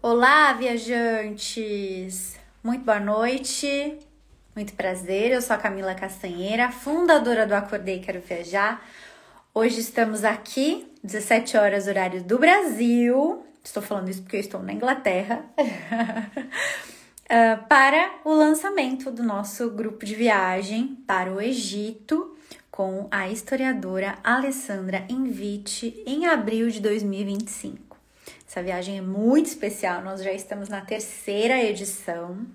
Olá, viajantes! Muito boa noite, muito prazer. Eu sou a Camila Castanheira, fundadora do Acordei Quero Viajar. Hoje estamos aqui, 17 horas, horário do Brasil. Estou falando isso porque eu estou na Inglaterra. Para o lançamento do nosso grupo de viagem para o Egito com a historiadora Alessandra Invite em abril de 2025. Essa viagem é muito especial, nós já estamos na terceira edição.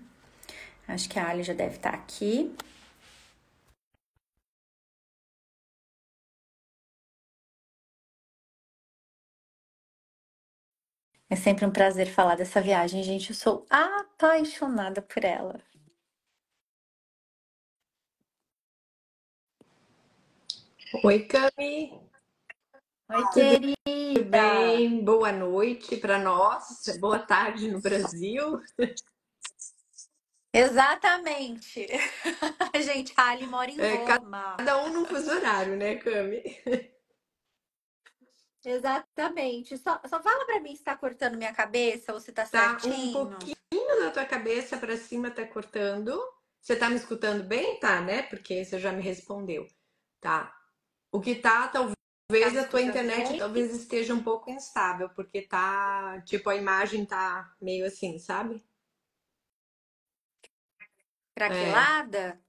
Acho que a Ali já deve estar aqui. É sempre um prazer falar dessa viagem, gente. Eu sou apaixonada por ela. Oi, Cami, Oi, tudo querida! bem? Boa noite para nós, boa tarde no Brasil. Exatamente! Gente, a Ali mora em É, Roma. cada um num fuso horário, né, Cami? Exatamente. Só fala pra mim se tá cortando minha cabeça ou se tá Tá um certinho. pouquinho da tua cabeça para cima, tá cortando. Você tá me escutando bem? Tá, né? Porque você já me respondeu. Tá. O que tá, Tá talvez me a tua escutando internet bem? talvez esteja um pouco instável, porque tá, tipo, a imagem tá meio assim, sabe? É. Craquelada?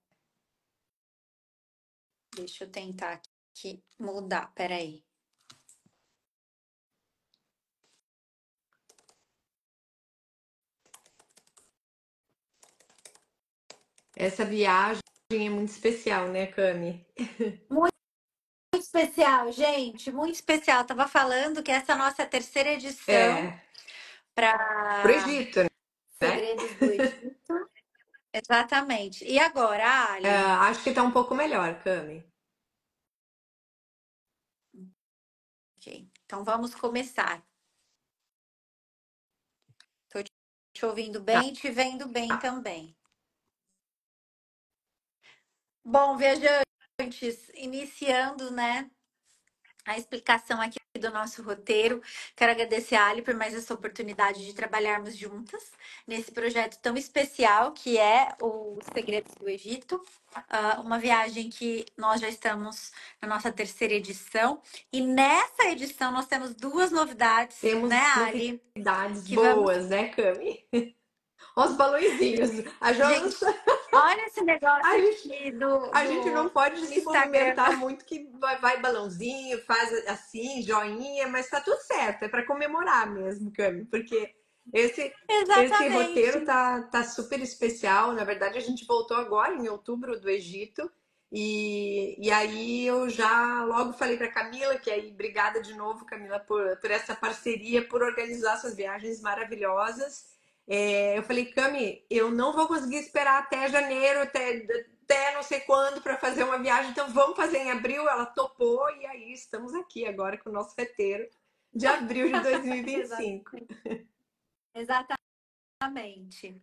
Deixa eu tentar aqui mudar. Peraí. Essa viagem é muito especial, né, Cami? Muito especial, gente. Muito especial. Tava falando que essa é a nossa terceira edição É, pro para Egito, né? Segredos do Egito. Exatamente. E agora, É, Ali? acho que tá um pouco melhor, Cami. Ok. Então vamos começar. Tô te ouvindo Tá. bem, te vendo bem também. Bom, viajantes, iniciando, né, a explicação aqui do nosso roteiro. Quero agradecer a Ali por mais essa oportunidade de trabalharmos juntas nesse projeto tão especial que é o Segredos do Egito. Uma viagem que nós já estamos na nossa terceira edição. E nessa edição nós temos duas novidades, né, Temos Ali? novidades Que vamos. boas, né, Cami? Os balõezinhos. A, Gente, Jonas, olha esse a negócio gente, aqui a gente não do pode se Instagram. movimentar muito, que vai balãozinho, faz assim, joinha, mas tá tudo certo. É para comemorar mesmo, Cami, porque esse, esse roteiro Exatamente. tá super especial. Na verdade, a gente voltou agora, em outubro, do Egito. E aí eu já logo falei para Camila, que aí, obrigada de novo, Camila, por essa parceria, por organizar essas viagens maravilhosas. Eu falei, Cami, eu não vou conseguir esperar até janeiro, até não sei quando para fazer uma viagem, então vamos fazer em abril. Ela topou e aí estamos aqui agora com o nosso roteiro de abril de Exatamente. 2025. Exatamente.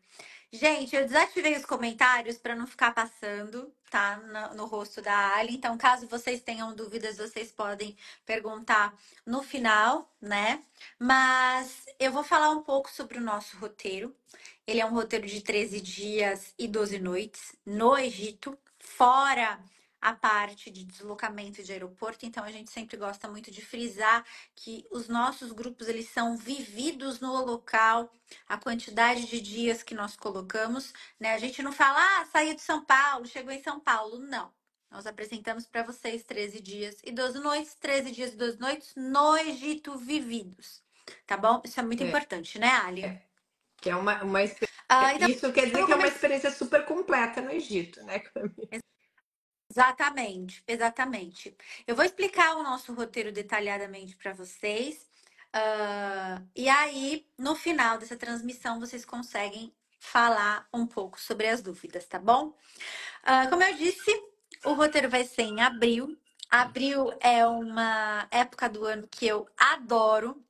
Gente, eu desativei os comentários para não ficar passando, tá? No rosto da Ali. Então, caso vocês tenham dúvidas, vocês podem perguntar no final, né? Mas eu vou falar um pouco sobre o nosso roteiro. Ele é um roteiro de 13 dias e 12 noites no Egito, fora a parte de deslocamento de aeroporto. Então, a gente sempre gosta muito de frisar que os nossos grupos eles são vividos no local, a quantidade de dias que nós colocamos, né? A gente não fala, saiu de São Paulo, chegou em São Paulo. Não. Nós apresentamos para vocês 13 dias e 12 noites, 13 dias e 12 noites no Egito vividos. Tá bom? Isso é muito É, importante, né, Ali? que é uma Então, isso quer eu dizer vou que é uma começar. experiência super completa no Egito, né, Cami? Exatamente, exatamente. Eu vou explicar o nosso roteiro detalhadamente para vocês. E aí, no final dessa transmissão, vocês conseguem falar um pouco sobre as dúvidas, tá bom? Como eu disse, o roteiro vai ser em abril. Abril é uma época do ano que eu adoro,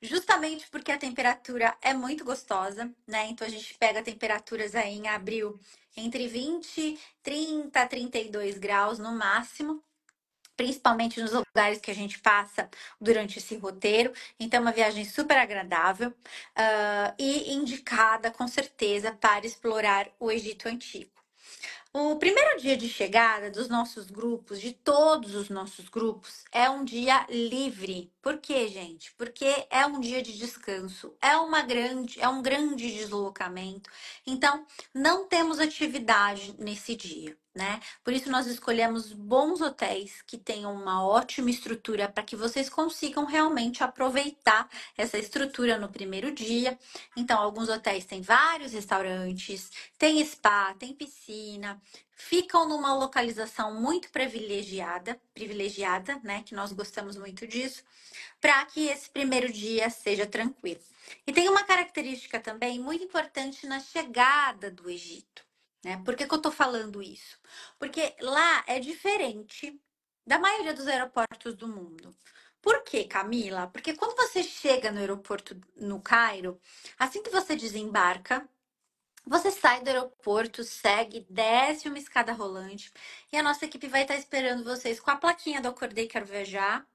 justamente porque a temperatura é muito gostosa, né? Então a gente pega temperaturas aí em abril entre 20, 30, 32 graus no máximo. principalmente nos lugares que a gente passa durante esse roteiro. Então, é uma viagem super agradável, e indicada com certeza para explorar o Egito Antigo. O primeiro dia de chegada dos nossos grupos, de todos os nossos grupos, é um dia livre. Por quê, gente? Porque é um dia de descanso, é um grande deslocamento. Então, não temos atividade nesse dia, né? Por isso nós escolhemos bons hotéis que tenham uma ótima estrutura para que vocês consigam realmente aproveitar essa estrutura no primeiro dia. Então, alguns hotéis têm vários restaurantes, tem spa, tem piscina, ficam numa localização muito privilegiada, né? Que nós gostamos muito disso, para que esse primeiro dia seja tranquilo. E tem uma característica também muito importante na chegada do Egito, né? Por que que eu tô falando isso? Porque lá é diferente da maioria dos aeroportos do mundo. Por quê, Camila? Porque quando você chega no aeroporto no Cairo, assim que você desembarca, você sai do aeroporto, segue, desce uma escada rolante e a nossa equipe vai estar esperando vocês com a plaquinha do Acordei Quero Viajar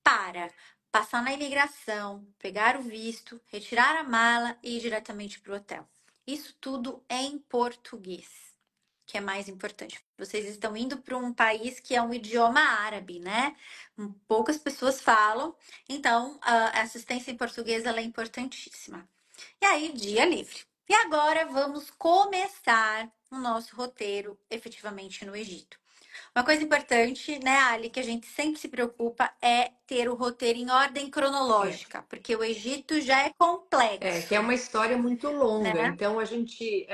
para passar na imigração, pegar o visto, retirar a mala e ir diretamente para o hotel. Isso tudo em português, que é mais importante. Vocês estão indo para um país que é um idioma árabe, né? Poucas pessoas falam, então a assistência em português ela é importantíssima. E aí, dia livre. E agora vamos começar o nosso roteiro efetivamente no Egito. Uma coisa importante, né, Ali, que a gente sempre se preocupa é ter o roteiro em ordem É. cronológica, porque o Egito já é Que é complexo, uma história muito longa. né? Então, a gente,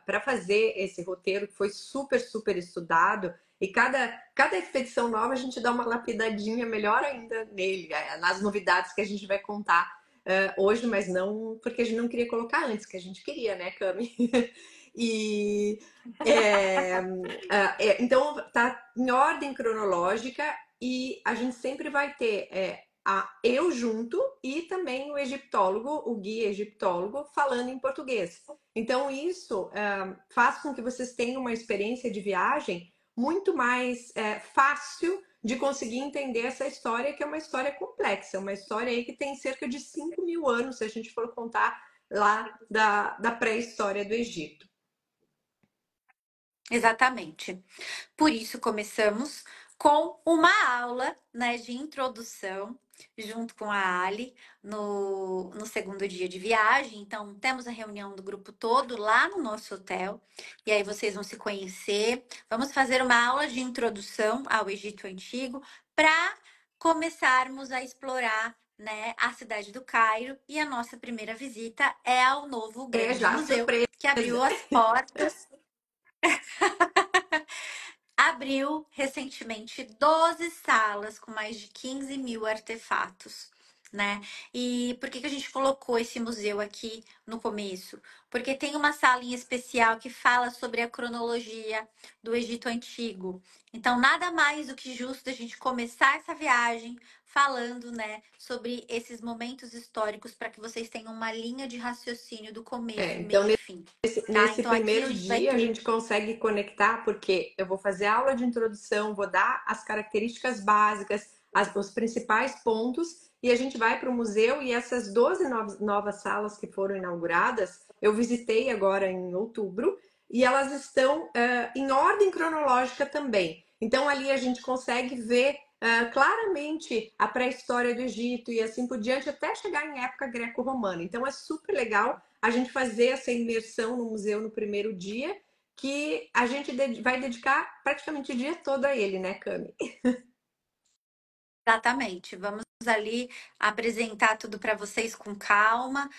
para fazer esse roteiro, que foi super, super estudado, e cada expedição nova a gente dá uma lapidadinha melhor ainda nele, nas novidades que a gente vai contar hoje, mas não porque a gente não queria colocar antes, que a gente queria, né, Cami? E é, então tá em ordem cronológica e a gente sempre vai ter eu junto e também o egiptólogo, o guia egiptólogo, falando em português. Então, isso faz com que vocês tenham uma experiência de viagem muito mais fácil de conseguir entender essa história, que é uma história complexa, uma história aí que tem cerca de 5.000 anos, se a gente for contar lá da pré-história do Egito. Exatamente. Por isso, começamos com uma aula, né, de introdução, junto com a Ali, no segundo dia de viagem. Então, temos a reunião do grupo todo lá no nosso hotel, e aí vocês vão se conhecer. Vamos fazer uma aula de introdução ao Egito Antigo para começarmos a explorar. Né, a cidade do Cairo, e a nossa primeira visita é ao novo É grande já museu, surpresa. que abriu as portas. Abriu recentemente 12 salas com mais de 15 mil artefatos, né? E por que que a gente colocou esse museu aqui no começo? Porque tem uma sala em especial que fala sobre a cronologia do Egito Antigo. Então, nada mais do que justo a gente começar essa viagem falando, né, sobre esses momentos históricos para que vocês tenham uma linha de raciocínio do começo, Então, meio e fim, tá? nesse Então, aqui a primeiro gente vai dia a ter. gente consegue conectar, porque eu vou fazer aula de introdução, vou dar as características básicas, os principais pontos, e a gente vai para o museu e essas 12 novas salas que foram inauguradas, eu visitei agora em outubro, e elas estão em ordem cronológica também. Então ali a gente consegue ver claramente a pré-história do Egito e assim por diante, até chegar em época greco-romana. Então é super legal a gente fazer essa imersão no museu no primeiro dia, que a gente vai dedicar praticamente o dia todo a ele, né, Cami? Exatamente. Vamos ali apresentar tudo para vocês com calma,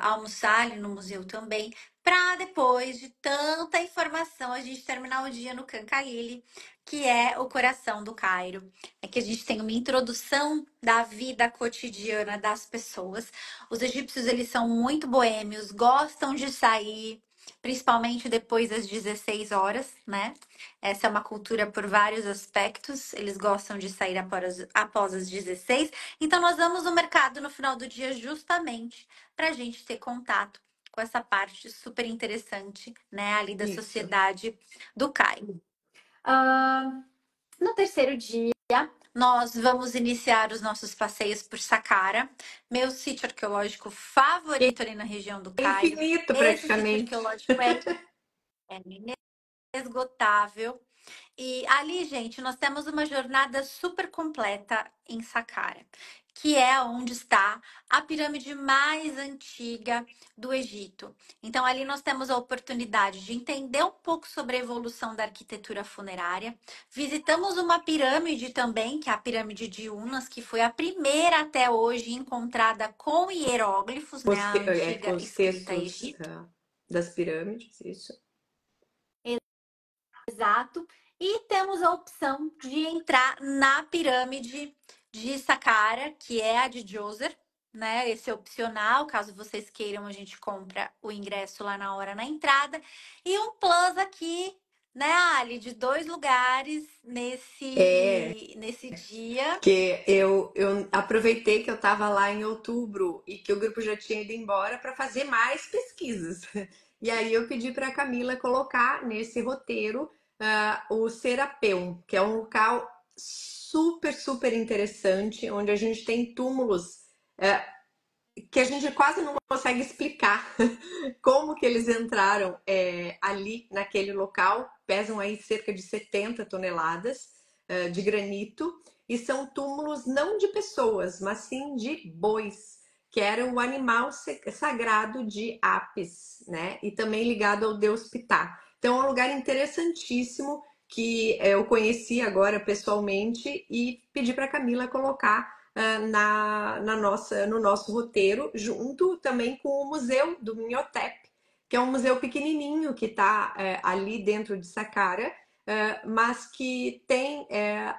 almoçar ali no museu também, para depois de tanta informação a gente terminar o dia no Cancaile, que é o coração do Cairo. É que a gente tem uma introdução da vida cotidiana das pessoas. Os egípcios, eles são muito boêmios, gostam de sair, principalmente depois das 16 horas, né? Essa é uma cultura por vários aspectos. Eles gostam de sair após as 16. Então, nós vamos no mercado no final do dia justamente para a gente ter contato com essa parte super interessante, né, ali da Isso. sociedade do Cairo. No terceiro dia, nós vamos iniciar os nossos passeios por Saqqara, meu sítio arqueológico favorito ali na região do É Cairo. infinito Esse sítio praticamente. arqueológico é inesgotável. E ali, gente, nós temos uma jornada super completa em Saqqara, que é onde está a pirâmide mais antiga do Egito. Então, ali nós temos a oportunidade de entender um pouco sobre a evolução da arquitetura funerária. Visitamos uma pirâmide também, que é a pirâmide de Unas, que foi a primeira até hoje encontrada com hieróglifos, né? A Com antiga os escrita textos egípcia. das pirâmides, isso. Exato. E temos a opção de entrar na pirâmide de Saqqara, que é a de Djoser, né? Esse é opcional, caso vocês queiram, a gente compra o ingresso lá na hora na entrada. E um plus aqui, né, Ali, de 2 lugares É, nesse dia. que eu aproveitei que eu estava lá em outubro e que o grupo já tinha ido embora para fazer mais pesquisas. E aí eu pedi para a Camila colocar nesse roteiro o Serapeum, que é um local super, super interessante, onde a gente tem túmulos que a gente quase não consegue explicar como que eles entraram ali naquele local. Pesam aí cerca de 70 toneladas de granito e são túmulos não de pessoas, mas sim de bois, que era o animal sagrado de Apis, né? E também ligado ao deus Ptah. Então é um lugar interessantíssimo que eu conheci agora pessoalmente e pedi para Camila colocar no nosso roteiro, junto também com o Museu do Minhotep, que é um museu pequenininho que está ali dentro de Saqqara, mas que tem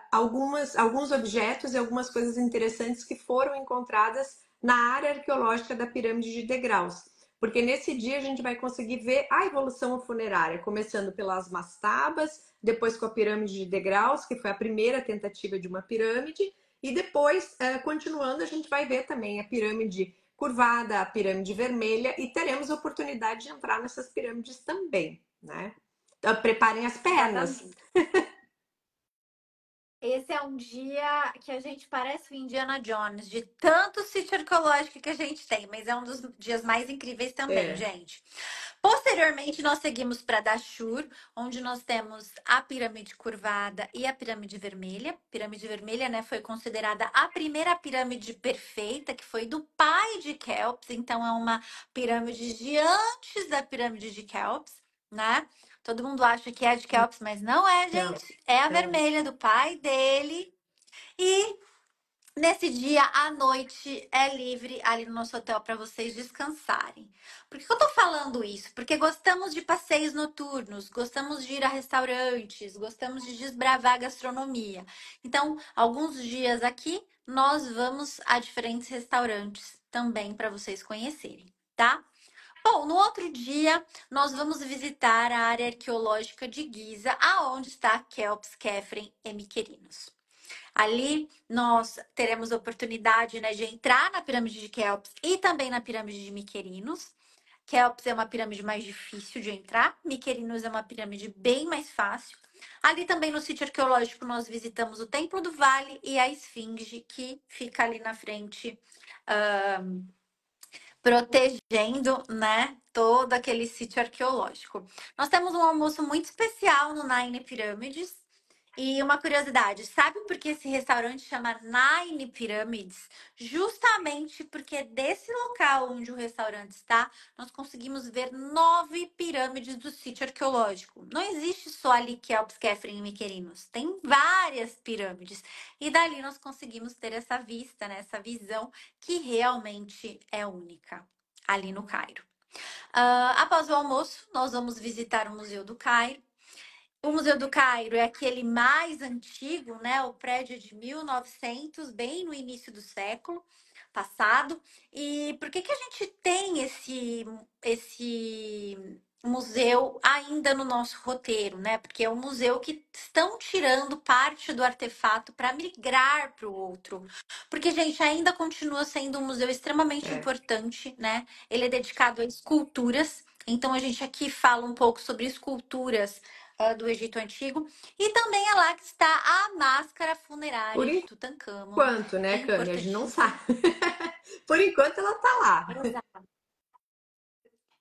alguns objetos e algumas coisas interessantes que foram encontradas na área arqueológica da pirâmide de degraus. Porque nesse dia a gente vai conseguir ver a evolução funerária, começando pelas mastabas, depois com a pirâmide de degraus, que foi a primeira tentativa de uma pirâmide, e depois, continuando, a gente vai ver também a pirâmide curvada, a pirâmide vermelha, e teremos a oportunidade de entrar nessas pirâmides também, né? Então, preparem as pernas. Exatamente. Esse é um dia que a gente parece o Indiana Jones, de tanto sítio arqueológico que a gente tem, mas é um dos dias mais incríveis também, É, gente. Posteriormente, nós seguimos para Dashur, onde nós temos a pirâmide curvada e a pirâmide vermelha. Pirâmide vermelha, né, foi considerada a primeira pirâmide perfeita, que foi do pai de Kelps, então é uma pirâmide de antes da pirâmide de Kelps, né? Todo mundo acha que é a de Kelps, mas não é, não, gente. É a não. vermelha do pai dele. E nesse dia, à noite, é livre ali no nosso hotel para vocês descansarem. Por que eu tô falando isso? Porque gostamos de passeios noturnos, gostamos de ir a restaurantes, gostamos de desbravar a gastronomia. Então, alguns dias aqui, nós vamos a diferentes restaurantes também para vocês conhecerem, tá? Bom, no outro dia, nós vamos visitar a área arqueológica de Giza, aonde está Kelps, Kefren e Miquerinos. Ali nós teremos a oportunidade, né, de entrar na pirâmide de Kelps e também na pirâmide de Miquerinos. Kelps é uma pirâmide mais difícil de entrar, Miquerinos é uma pirâmide bem mais fácil. Ali também no sítio arqueológico nós visitamos o Templo do Vale e a Esfinge, que fica ali na frente, protegendo, né, todo aquele sítio arqueológico. Nós temos um almoço muito especial no Nine Pirâmides. E uma curiosidade, sabe por que esse restaurante chama Nine Pyramids? Justamente porque desse local onde o restaurante está, nós conseguimos ver 9 pirâmides do sítio arqueológico. Não existe só ali Kelps, Kefren e Miquerinos. Tem várias pirâmides. E dali nós conseguimos ter essa vista, né? Essa visão que realmente é única ali no Cairo. Após o almoço, nós vamos visitar o Museu do Cairo. O Museu do Cairo é aquele mais antigo, né? O prédio é de 1900, bem no início do século passado. E por que que a gente tem esse museu ainda no nosso roteiro, né? Porque é um museu que estão tirando parte do artefato para migrar para o outro. Porque, gente, ainda continua sendo um museu extremamente É. importante, né? Ele é dedicado a esculturas. Então, a gente aqui fala um pouco sobre esculturas do Egito Antigo. E também é lá que está a máscara Por funerária de Tutancâmon, enquanto, né, Cânia? A gente não sabe. importantíssima. Por enquanto ela tá lá.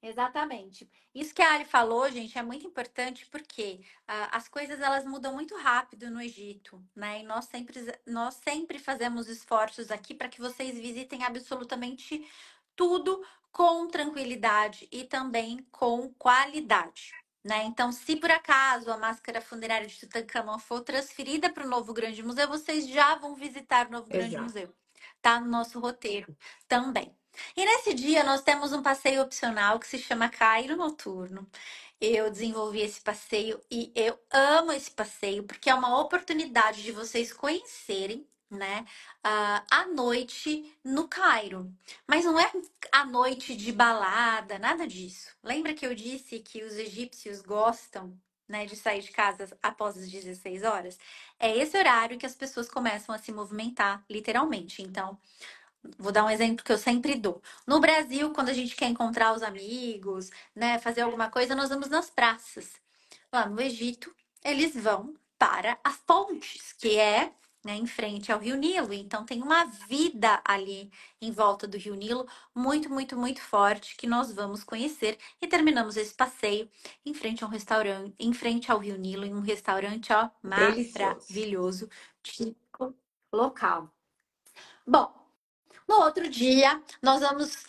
Exatamente. Isso que a Ali falou, gente, é muito importante porque as coisas elas mudam muito rápido no Egito, né? E nós sempre fazemos esforços aqui para que vocês visitem absolutamente tudo com tranquilidade e também com qualidade. Né? Então, se por acaso a máscara funerária de Tutancâmon for transferida para o Novo Grande Museu, vocês já vão visitar o Novo Grande Exato. Museu. Tá no nosso roteiro também. E nesse dia nós temos um passeio opcional que se chama Cairo Noturno. Eu desenvolvi esse passeio e eu amo esse passeio porque é uma oportunidade de vocês conhecerem, né, a noite no Cairo. Mas não é a noite de balada, nada disso. Lembra que eu disse que os egípcios gostam, né, de sair de casa após as 16 horas? É esse horário que as pessoas começam a se movimentar, literalmente. Então, vou dar um exemplo que eu sempre dou. No Brasil, quando a gente quer encontrar os amigos, né, fazer alguma coisa, nós vamos nas praças. Lá no Egito, eles vão para as pontes, que é, né, em frente ao Rio Nilo. Então tem uma vida ali em volta do Rio Nilo muito, muito, muito forte que nós vamos conhecer e terminamos esse passeio em frente a um restaurante, em frente ao Rio Nilo, em um restaurante, ó, Delicioso. maravilhoso, típico local. Bom, no outro dia, nós vamos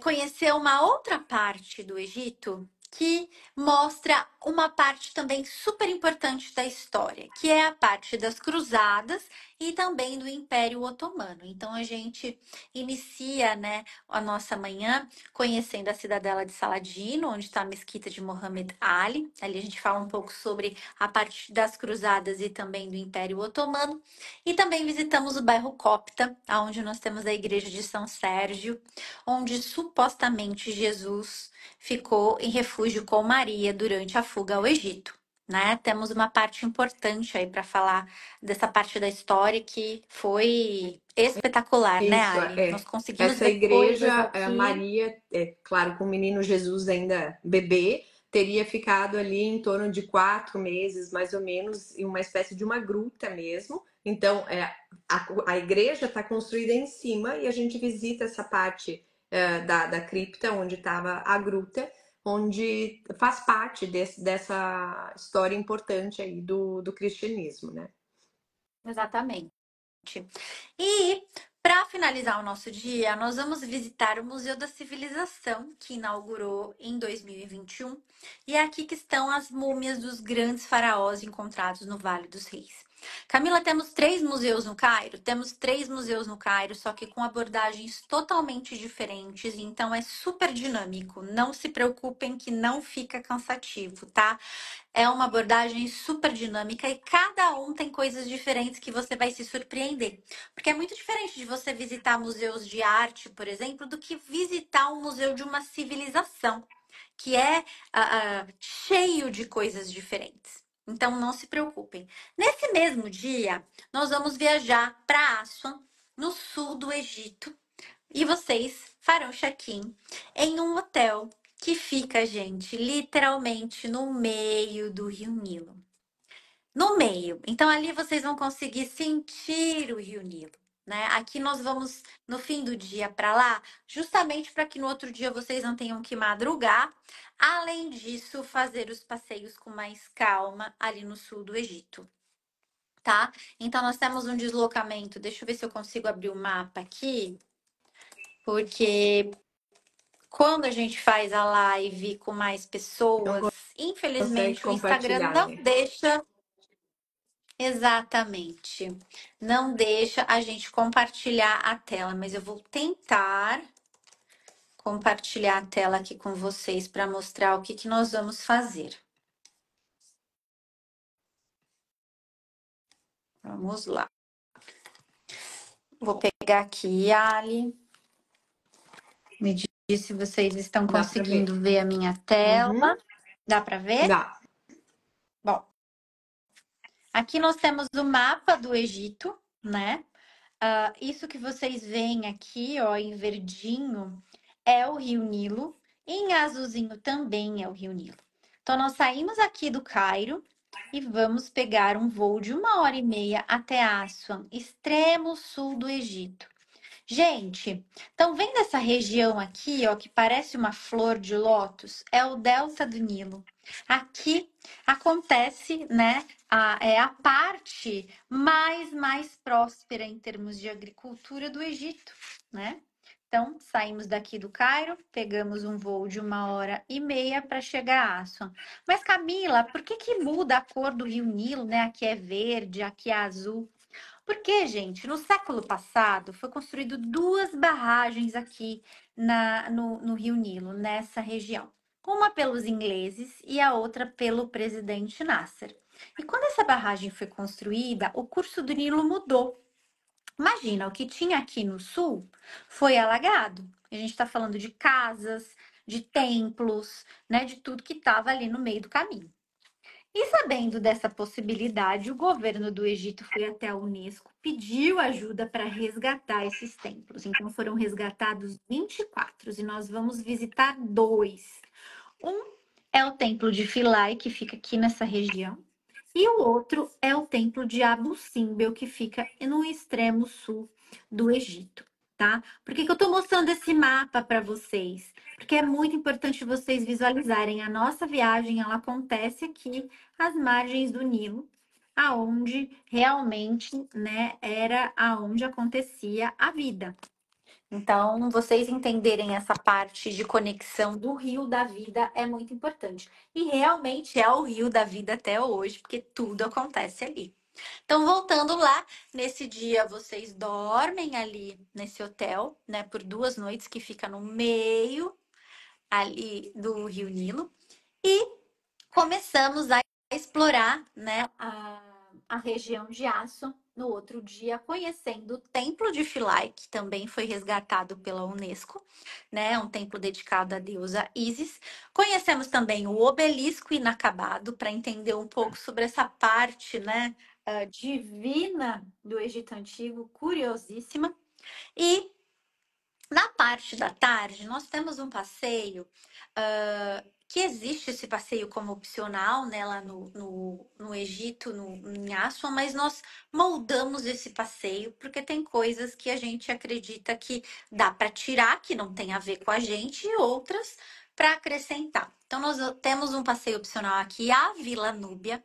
conhecer uma outra parte do Egito que mostra uma parte também super importante da história, que é a parte das cruzadas e também do Império Otomano. Então a gente inicia, né, a nossa manhã conhecendo a cidadela de Saladino, onde está a mesquita de Mohammed Ali. Ali a gente fala um pouco sobre a parte das cruzadas e também do Império Otomano. E também visitamos o bairro Copta, onde nós temos a igreja de São Sérgio, onde supostamente Jesus ficou em refúgio com Maria durante a fuga ao Egito. Né? Temos uma parte importante aí para falar dessa parte da história que foi espetacular, né, Isso, Ali? Nós é. conseguimos Essa ver coisas igreja, aqui. Maria, claro, com o menino Jesus ainda bebê, teria ficado ali em torno de 4 meses, mais ou menos, em uma espécie de uma gruta mesmo. Então, a igreja está construída em cima e a gente visita essa parte da cripta onde estava a gruta, onde faz parte dessa história importante aí do cristianismo, né? Exatamente. E para finalizar o nosso dia, nós vamos visitar o Museu da Civilização, que inaugurou em 2021, e é aqui que estão as múmias dos grandes faraós encontrados no Vale dos Reis. Camila, temos 3 museus no Cairo? Temos 3 museus no Cairo, só que com abordagens totalmente diferentes, então é super dinâmico. Não se preocupem que não fica cansativo, tá? É uma abordagem super dinâmica e cada um tem coisas diferentes que você vai se surpreender. Porque é muito diferente de você visitar museus de arte, por exemplo, do que visitar um museu de uma civilização, que é cheio de coisas diferentes. Então, não se preocupem. Nesse mesmo dia, nós vamos viajar para Aswan, no sul do Egito, e vocês farão check-in em um hotel que fica, gente, literalmente no meio do Rio Nilo. No meio. Então ali vocês vão conseguir sentir o Rio Nilo, né? Aqui nós vamos no fim do dia para lá, justamente para que no outro dia vocês não tenham que madrugar. Além disso, fazer os passeios com mais calma ali no sul do Egito, tá? Então nós temos um deslocamento. Deixa eu ver se eu consigo abrir o mapa aqui, porque quando a gente faz a live com mais Não pessoas, consegue infelizmente o Instagram compartilhar, não né? deixa exatamente, não deixa a gente compartilhar a tela, mas eu vou tentar compartilhar a tela aqui com vocês para mostrar o que que nós vamos fazer. Vamos lá. Vou pegar aqui, Ali. Me diz se vocês estão Dá para ver. conseguindo ver a minha Uhum, tela. Dá para ver? dá. Bom, aqui nós temos o mapa do Egito, né? Isso que vocês veem aqui, ó, em verdinho, é o Rio Nilo. Em azulzinho também é o Rio Nilo. Então, nós saímos aqui do Cairo e vamos pegar um voo de 1 hora e meia até Assuan, extremo sul do Egito. Gente, então vendo essa região aqui, ó, que parece uma flor de lótus, é o Delta do Nilo. Aqui acontece, né, é a parte mais próspera em termos de agricultura do Egito, né? Então, saímos daqui do Cairo, pegamos um voo de 1 hora e meia para chegar a Assuan. Mas, Camila, por que que muda a cor do Rio Nilo, né? Aqui é verde, aqui é azul. Porque, gente, no século passado foi construído duas barragens aqui no Rio Nilo, nessa região. Uma pelos ingleses e a outra pelo presidente Nasser. E quando essa barragem foi construída, o curso do Nilo mudou. Imagina, o que tinha aqui no sul foi alagado. A gente está falando de casas, de templos, né, de tudo que estava ali no meio do caminho. E sabendo dessa possibilidade, o governo do Egito foi até a Unesco, pediu ajuda para resgatar esses templos. Então foram resgatados 24 e nós vamos visitar dois. Um é o templo de Philae, que fica aqui nessa região, e o outro é o templo de Abu Simbel, que fica no extremo sul do Egito, tá? Por que que eu estou mostrando esse mapa para vocês? Porque é muito importante vocês visualizarem. A nossa viagem, ela acontece aqui às margens do Nilo, aonde realmente, né, era aonde acontecia a vida. Então, vocês entenderem essa parte de conexão do rio da vida é muito importante. E realmente é o rio da vida até hoje, porque tudo acontece ali. Então, voltando lá, nesse dia vocês dormem ali nesse hotel, né, por 2 noites, que fica no meio ali do Rio Nilo. E começamos a explorar, né, a região de Aço no outro dia, conhecendo o Templo de Philae, que também foi resgatado pela Unesco, né, um templo dedicado à deusa Ísis. Conhecemos também o obelisco inacabado para entender um pouco sobre essa parte, né, divina do Egito Antigo, curiosíssima. E na parte da tarde, nós temos um passeio, que existe esse passeio como opcional, né, lá no Egito, em Assuan, mas nós moldamos esse passeio porque tem coisas que a gente acredita que dá para tirar, que não tem a ver com a gente, e outras para acrescentar. Então, nós temos um passeio opcional aqui, a Vila Núbia,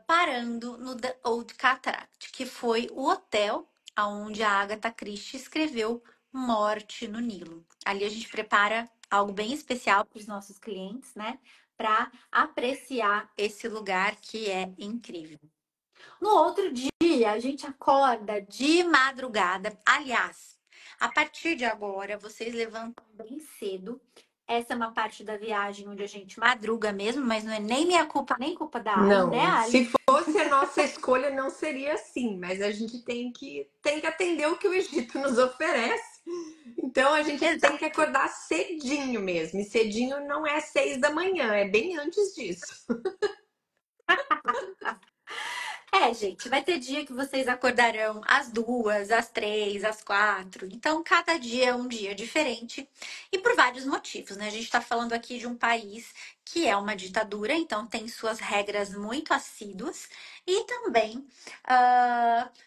parando no The Old Cataract, que foi o hotel onde a Agatha Christie escreveu Morte no Nilo. Ali a gente prepara algo bem especial para os nossos clientes, né? Para apreciar esse lugar que é incrível. No outro dia, a gente acorda de madrugada. Aliás, a partir de agora, vocês levantam bem cedo. Essa é uma parte da viagem onde a gente madruga mesmo, mas não é nem minha culpa, nem culpa da Ali, né, Não, se Ali? fosse a nossa escolha, não seria assim, mas a gente tem que atender o que o Egito nos oferece. Então a gente tem que Exato. acordar cedinho mesmo. E cedinho não é 6 da manhã, é bem antes disso. É, gente, vai ter dia que vocês acordarão às 2, às 3, às 4. Então, cada dia é um dia diferente e por vários motivos, né? A gente está falando aqui de um país que é uma ditadura, então tem suas regras muito assíduas e também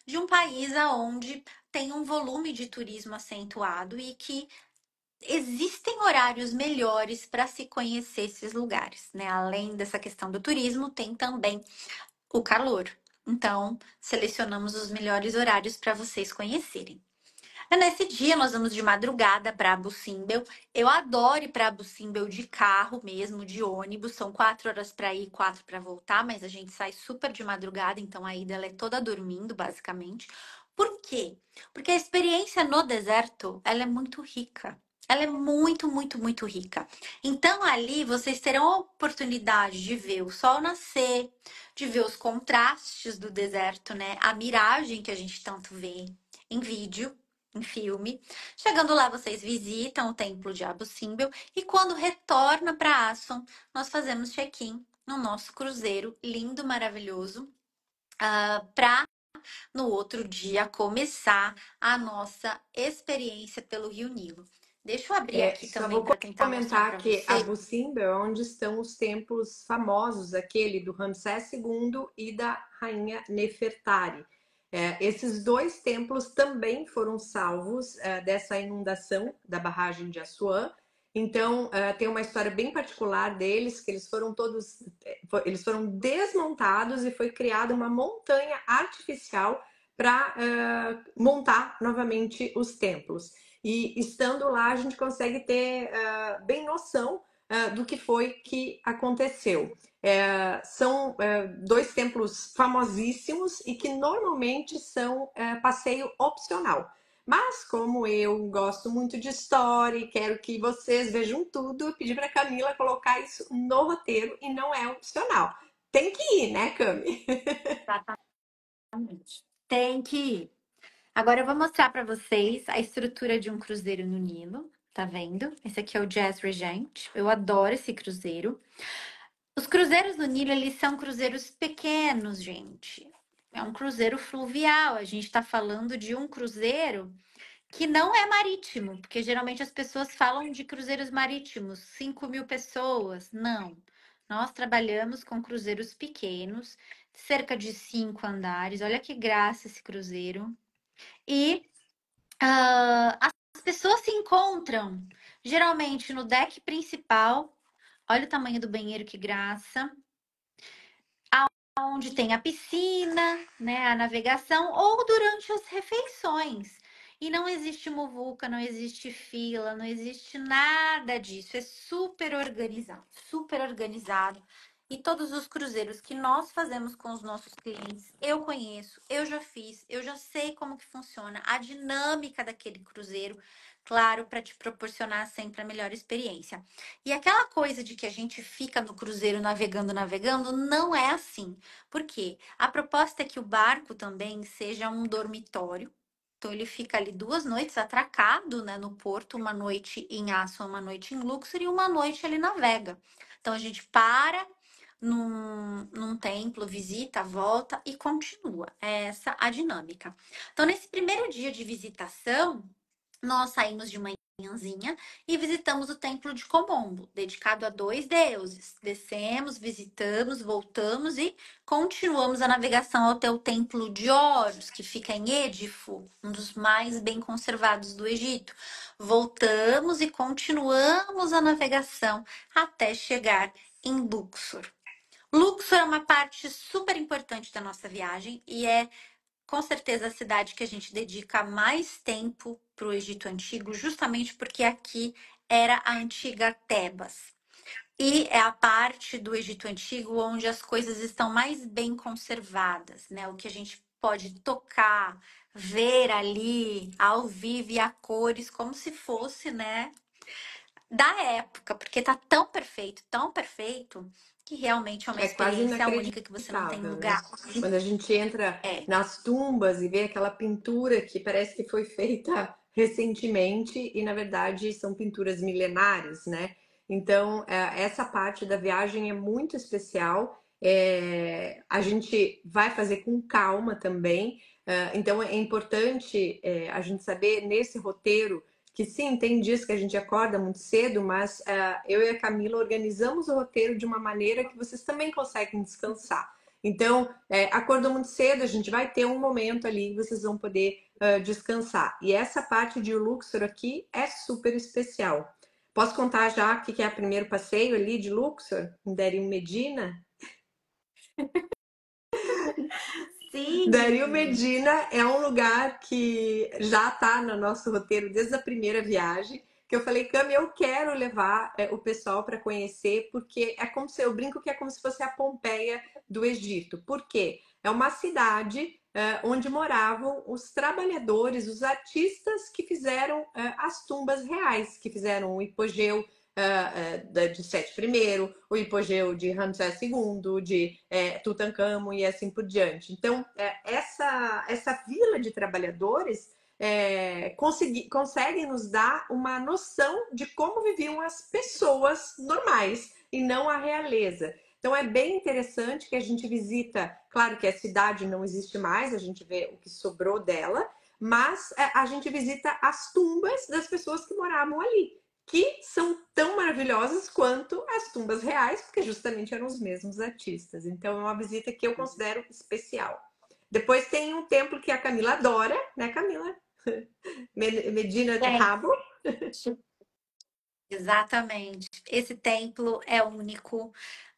de um país onde tem um volume de turismo acentuado e que existem horários melhores para se conhecer esses lugares, né? Além dessa questão do turismo, tem também o calor. Então, selecionamos os melhores horários para vocês conhecerem. Nesse dia, nós vamos de madrugada para Abu Simbel. Eu adoro ir para Abu Simbel de carro mesmo, de ônibus. São 4 horas para ir, 4 para voltar, mas a gente sai super de madrugada, então a ida ela é toda dormindo, basicamente. Por quê? Porque a experiência no deserto, ela é muito rica. Ela é muito rica. Então, ali vocês terão a oportunidade de ver o sol nascer, de ver os contrastes do deserto, né? A miragem que a gente tanto vê em vídeo, em filme. Chegando lá, vocês visitam o templo de Abu Simbel e quando retorna para Aswan, nós fazemos check-in no nosso cruzeiro lindo, maravilhoso, para no outro dia começar a nossa experiência pelo Rio Nilo. Deixa eu abrir aqui Só também vou para tentar mostrar comentar para que a você. Bucimba é onde estão os templos famosos, aquele do Ramsés II e da rainha Nefertari. Esses dois templos também foram salvos dessa inundação da barragem de Assuã. Então, tem uma história bem particular deles, que eles foram desmontados e foi criada uma montanha artificial para montar novamente os templos. E estando lá, a gente consegue ter bem noção do que foi que aconteceu. São dois templos famosíssimos e que normalmente são passeio opcional. Mas como eu gosto muito de história e quero que vocês vejam tudo, eu pedi para Camila colocar isso no roteiro e não é opcional. Tem que ir, né, Cami? Exatamente. Tem que ir. Agora eu vou mostrar para vocês a estrutura de um cruzeiro no Nilo. Tá vendo? Esse aqui é o Jazz Regent. Eu adoro esse cruzeiro. Os cruzeiros no Nilo, eles são cruzeiros pequenos, gente. É um cruzeiro fluvial. A gente está falando de um cruzeiro que não é marítimo, porque geralmente as pessoas falam de cruzeiros marítimos, 5.000 pessoas. Não. Nós trabalhamos com cruzeiros pequenos, cerca de 5 andares. Olha que graça esse cruzeiro. E as pessoas se encontram geralmente no deck principal. Olha o tamanho do banheiro, que graça. Onde tem a piscina, né, a navegação, ou durante as refeições. E não existe muvuca, não existe fila, não existe nada disso. É super organizado, super organizado. E todos os cruzeiros que nós fazemos com os nossos clientes, eu conheço, eu já fiz, eu já sei como que funciona a dinâmica daquele cruzeiro, claro, para te proporcionar sempre a melhor experiência. E aquela coisa de que a gente fica no cruzeiro navegando, navegando, não é assim. Por quê? A proposta é que o barco também seja um dormitório. Então, ele fica ali 2 noites atracado, né, no porto, uma noite em Assuan, uma noite em Luxor e uma noite ele navega. Então, a gente para num templo, visita, volta e continua. É essa a dinâmica. Então, nesse primeiro dia de visitação, nós saímos de manhãzinha e visitamos o templo de Komombo, dedicado a 2 deuses. Descemos, visitamos, voltamos e continuamos a navegação até o templo de Horus, que fica em Edfu, um dos mais bem conservados do Egito. Voltamos e continuamos a navegação até chegar em Luxor. Luxor é uma parte super importante da nossa viagem e é com certeza a cidade que a gente dedica mais tempo para o Egito Antigo, justamente porque aqui era a antiga Tebas. E é a parte do Egito Antigo onde as coisas estão mais bem conservadas, né? O que a gente pode tocar, ver ali ao vivo e a cores, como se fosse, né, da época, porque tá tão perfeito, que realmente é uma É quase experiência única que você não tem inacreditável, né? lugar. Quando a gente entra É. nas tumbas e vê aquela pintura que parece que foi feita recentemente e, na verdade, são pinturas milenares, né? Então, essa parte da viagem é muito especial. A gente vai fazer com calma também. Então, é importante a gente saber nesse roteiro que sim, tem dias que a gente acorda muito cedo, mas eu e a Camila organizamos o roteiro de uma maneira que vocês também conseguem descansar. Então, acordou muito cedo, a gente vai ter um momento ali que vocês vão poder descansar. E essa parte de Luxor aqui é super especial. Posso contar já o que é o primeiro passeio ali de Luxor, em Derim Medina? Dario Sim! Medina é um lugar que já está no nosso roteiro desde a primeira viagem. Que eu falei, Cami, eu quero levar o pessoal para conhecer, porque é como se eu brinco que é como se fosse a Pompeia do Egito. Por quê? É uma cidade onde moravam os trabalhadores, os artistas que fizeram as tumbas reais, que fizeram o hipogeu de Sete I, o hipogeu de Ramsés II, de Tutankhamon e assim por diante. Então, essa vila de trabalhadores conseguem nos dar uma noção de como viviam as pessoas normais e não a realeza. Então é bem interessante que a gente visita, claro que a cidade não existe mais, a gente vê o que sobrou dela, mas a gente visita as tumbas das pessoas que moravam ali, que são tão maravilhosas quanto as tumbas reais, porque justamente eram os mesmos artistas. Então é uma visita que eu considero especial. Depois tem um templo que a Camila adora, né, Camila? Medina de Gente, Rabo. exatamente. Esse templo é único.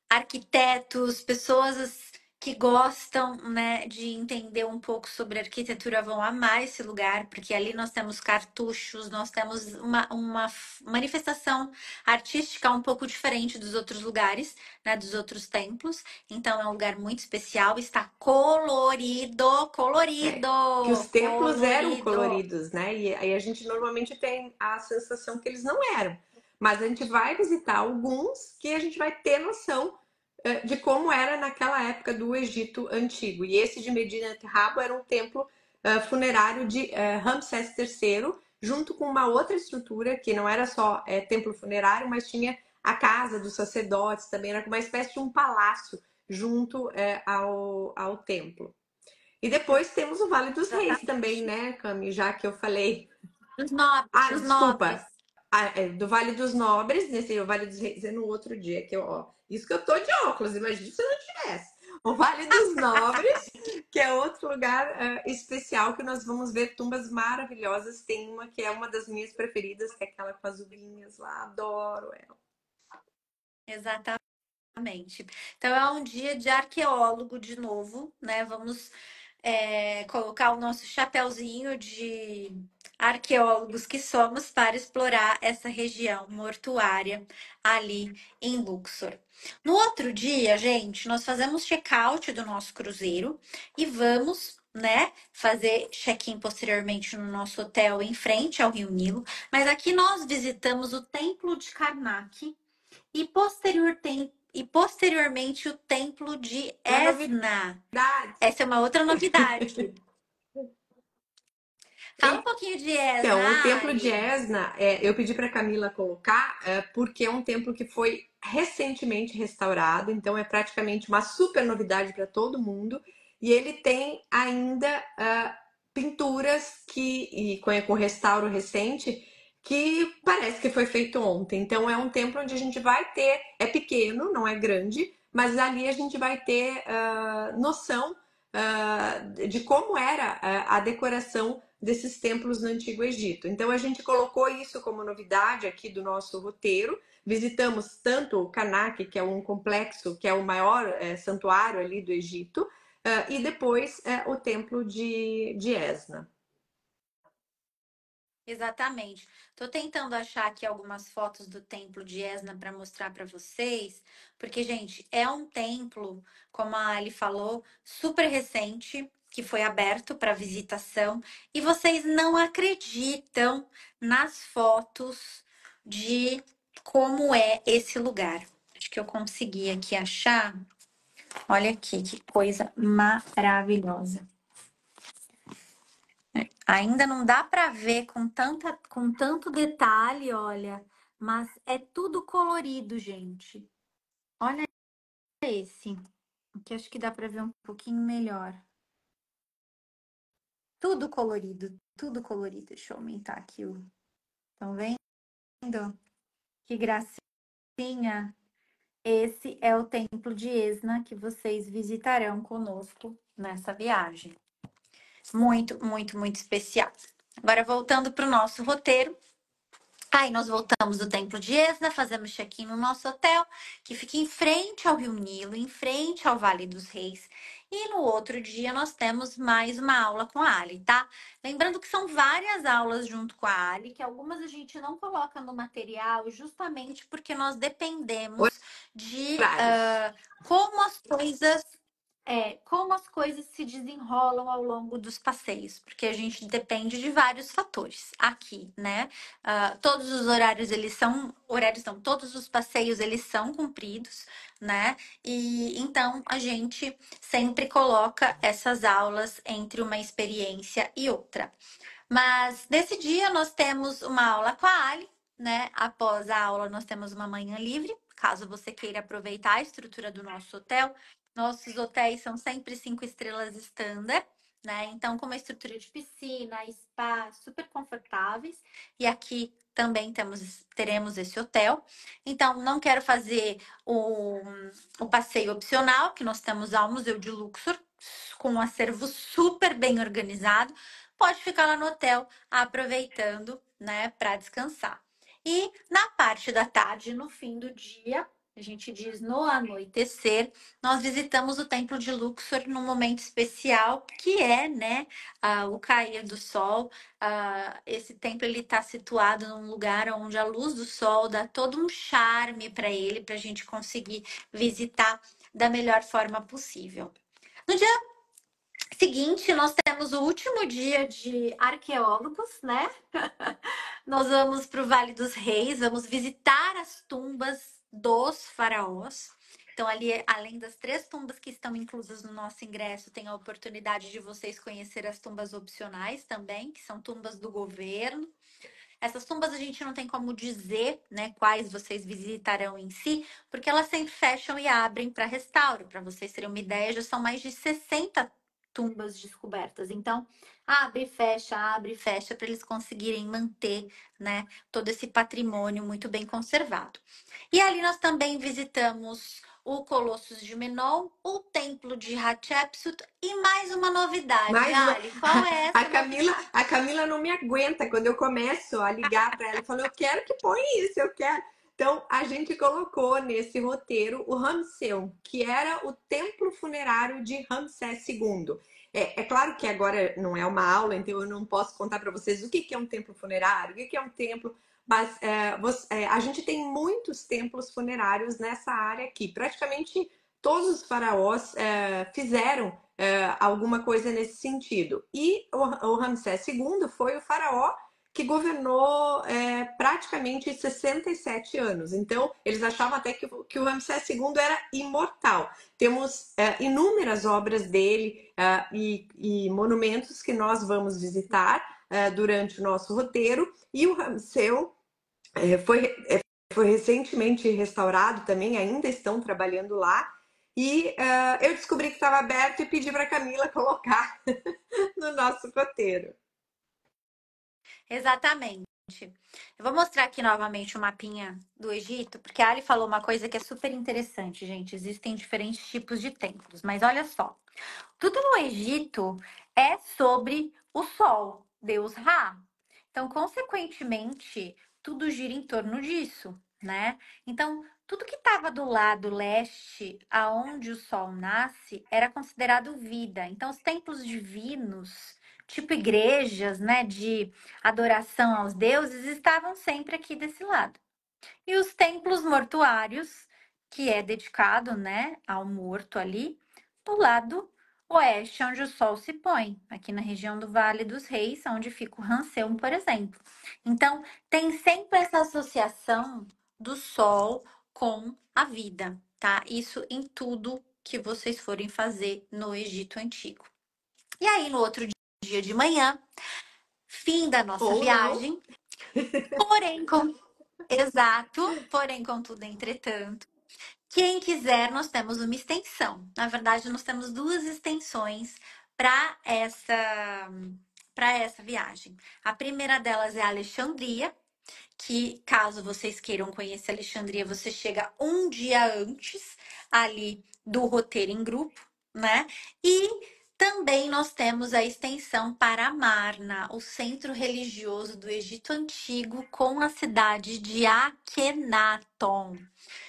Arquitetos, pessoas que gostam, né, de entender um pouco sobre arquitetura vão amar esse lugar, porque ali nós temos cartuchos, nós temos uma manifestação artística um pouco diferente dos outros lugares, né, dos outros templos. Então é um lugar muito especial, está colorido, É, colorido, que os templos eram colorido. coloridos, né? E aí a gente normalmente tem a sensação que eles não eram. Mas a gente vai visitar alguns que a gente vai ter noção de como era naquela época do Egito antigo. E esse de Medina Rabo era um templo funerário de Ramsés III, junto com uma outra estrutura que não era só templo funerário, mas tinha a casa dos sacerdotes também, era uma espécie de um palácio junto ao templo. E depois temos o Vale dos Reis também, Exatamente. né, Cami? Já que eu falei. Os nobres, Ah, os desculpa. nobres. Do Vale dos Nobres, nesse o Vale dos Reis é no outro dia, que eu, ó. Isso que eu tô de óculos, imagina se eu não tivesse. O Vale dos Nobres, que é outro lugar especial que nós vamos ver tumbas maravilhosas. Tem uma que é uma das minhas preferidas, que é aquela com as uvas lá, adoro ela. Exatamente. Então é um dia de arqueólogo de novo, né? Vamos colocar o nosso chapéuzinho de arqueólogos que somos para explorar essa região mortuária ali em Luxor. No outro dia, gente, nós fazemos check-out do nosso cruzeiro e vamos, né, fazer check-in posteriormente no nosso hotel em frente ao Rio Nilo. Mas aqui nós visitamos o Templo de Karnak e posteriormente o Templo de Uma Esna. novidade. Essa é uma outra novidade. Fala um pouquinho de Então, o Esna, Templo de Ali. Esna, eu pedi para Camila colocar, porque é um templo que foi recentemente restaurado, então é praticamente uma super novidade para todo mundo. E ele tem ainda pinturas e com restauro recente que parece que foi feito ontem. Então, é um templo onde a gente vai ter, é pequeno, não é grande, mas ali a gente vai ter noção de como era a decoração desses templos no Antigo Egito. Então a gente colocou isso como novidade aqui do nosso roteiro. Visitamos tanto o Karnak, que é um complexo, que é o maior santuário ali do Egito, e depois o templo de Esna. Exatamente. Tô tentando achar aqui algumas fotos do templo de Esna para mostrar para vocês, porque, gente, é um templo, como a Ali falou, super recente, que foi aberto para visitação, e vocês não acreditam nas fotos de como é esse lugar. Acho que eu consegui aqui achar. Olha aqui, que coisa maravilhosa. Ainda não dá para ver com tanto detalhe, olha, mas é tudo colorido, gente. Olha esse, que acho que dá para ver um pouquinho melhor. Tudo colorido, tudo colorido. Deixa eu aumentar aqui o. Estão vendo? Que gracinha. Esse é o templo de Esna que vocês visitarão conosco nessa viagem. Muito, muito, muito especial. Agora, voltando para o nosso roteiro. Aí nós voltamos do Templo de Esna, fazemos check-in no nosso hotel, que fica em frente ao Rio Nilo, em frente ao Vale dos Reis. E no outro dia nós temos mais uma aula com a Ali, tá? Lembrando que são várias aulas junto com a Ali, que algumas a gente não coloca no material, justamente porque nós dependemos de Horários. como as coisas se desenrolam ao longo dos passeios, porque a gente depende de vários fatores aqui, né? Todos os horários todos os passeios eles são cumpridos, né? E então a gente sempre coloca essas aulas entre uma experiência e outra. Mas nesse dia nós temos uma aula com a Ali, né? Após a aula, nós temos uma manhã livre, caso você queira aproveitar a estrutura do nosso hotel. Nossos hotéis são sempre 5 estrelas standard. né? Então, com uma estrutura de piscina, spa, super confortáveis. E aqui também teremos esse hotel. Então, não quero fazer o passeio opcional, que nós temos ao Museu de Luxor, com um acervo super bem organizado. Pode ficar lá no hotel aproveitando, né, para descansar. E na parte da tarde, no fim do dia, a gente diz no anoitecer, nós visitamos o Templo de Luxor num momento especial, que é, né, o cair do sol. Esse templo ele está situado num lugar onde a luz do sol dá todo um charme para ele, para a gente conseguir visitar da melhor forma possível. No dia seguinte, nós temos o último dia de arqueólogos, né? Nós vamos para o Vale dos Reis, vamos visitar as tumbas dos faraós. Então, ali, além das 3 tumbas que estão inclusas no nosso ingresso, tem a oportunidade de vocês conhecer as tumbas opcionais também, que são tumbas do governo. Essas tumbas a gente não tem como dizer, né, quais vocês visitarão em si, porque elas sempre fecham e abrem para restauro. Para vocês terem uma ideia, já são mais de 60 tumbas descobertas. Então, abre e fecha para eles conseguirem manter, né, todo esse patrimônio muito bem conservado. E ali nós também visitamos o Colossus de Menon, o Templo de Hatshepsut e mais uma novidade. Mais uma. Ali, qual é A essa Camila, novidade? a Camila não me aguenta quando eu começo a ligar para ela e falo, eu quero que põe isso, eu quero. Então, a gente colocou nesse roteiro o Ramseu, que era o templo funerário de Ramsés II. É claro que agora não é uma aula, então eu não posso contar para vocês o que é um templo funerário, o que é um templo, mas a gente tem muitos templos funerários nessa área aqui. Praticamente todos os faraós fizeram alguma coisa nesse sentido. E o Ramsés II foi o faraó que governou praticamente 67 anos. Então, eles achavam até que o Ramsés II era imortal. Temos inúmeras obras dele e monumentos que nós vamos visitar durante o nosso roteiro. E o Ramseu foi recentemente restaurado também, ainda estão trabalhando lá. E eu descobri que estava aberto e pedi para a Camila colocar no nosso roteiro. Exatamente. Eu vou mostrar aqui novamente o mapinha do Egito, porque a Ali falou uma coisa que é super interessante, gente. Existem diferentes tipos de templos, mas olha só. Tudo no Egito é sobre o Sol, Deus Ra. Então, consequentemente, tudo gira em torno disso, né? Então, tudo que estava do lado leste, aonde o Sol nasce, era considerado vida. Então, os templos divinos, tipo igrejas, né, de adoração aos deuses, estavam sempre aqui desse lado. E os templos mortuários, que é dedicado, né, ao morto ali, do lado oeste, onde o sol se põe, aqui na região do Vale dos Reis, onde fica o Ranseum, por exemplo. Então, tem sempre essa associação do sol com a vida, tá? Isso em tudo que vocês forem fazer no Egito Antigo. E aí, no outro dia de manhã, fim da nossa Ou não. viagem, porém com exato, porém, contudo, entretanto, quem quiser, nós temos uma extensão. Na verdade, nós temos 2 extensões para essa viagem. A primeira delas é Alexandria, que caso vocês queiram conhecer Alexandria, você chega um dia antes ali do roteiro em grupo, né? E também nós temos a extensão para Amarna, o centro religioso do Egito Antigo, com a cidade de Akhenaton.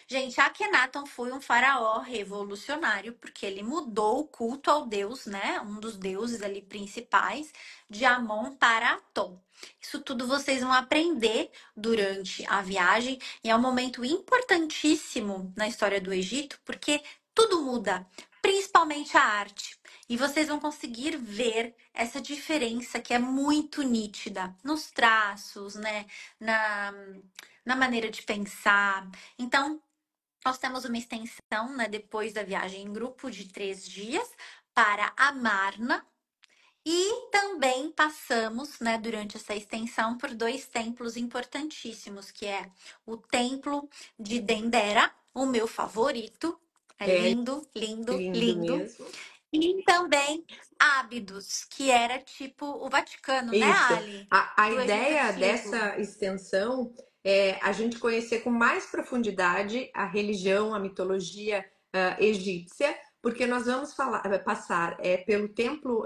Gente, Akhenaton foi um faraó revolucionário, porque ele mudou o culto ao deus, né? Um dos deuses ali principais, de Amon para Aton. Isso tudo vocês vão aprender durante a viagem e é um momento importantíssimo na história do Egito, porque tudo muda, principalmente a arte. E vocês vão conseguir ver essa diferença que é muito nítida nos traços, né? Na, na maneira de pensar. Então, nós temos uma extensão, né, depois da viagem em grupo de 3 dias para Amarna. E também passamos, né, durante essa extensão por 2 templos importantíssimos, que é o templo de Dendera, o meu favorito. É É lindo, lindo, lindo lindo. mesmo. E também Ábidos, que era tipo o Vaticano, né, Isso. Ali? A Do Egito ideia Antigo. dessa extensão é a gente conhecer com mais profundidade a religião, a mitologia egípcia, porque nós vamos passar pelo templo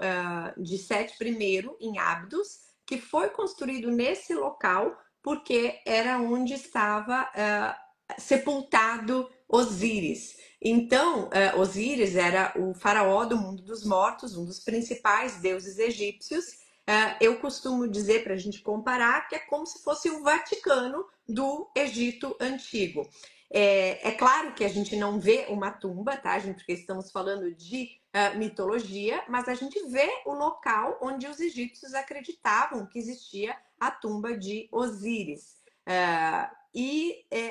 de Sete I em Abydos, que foi construído nesse local porque era onde estava sepultado Osíris. Então, Osíris era o faraó do mundo dos mortos, um dos principais deuses egípcios. Eu costumo dizer, para a gente comparar, que é como se fosse o Vaticano do Egito Antigo. É claro que a gente não vê uma tumba, tá, gente? Porque estamos falando de mitologia, mas a gente vê o local onde os egípcios acreditavam que existia a tumba de Osíris.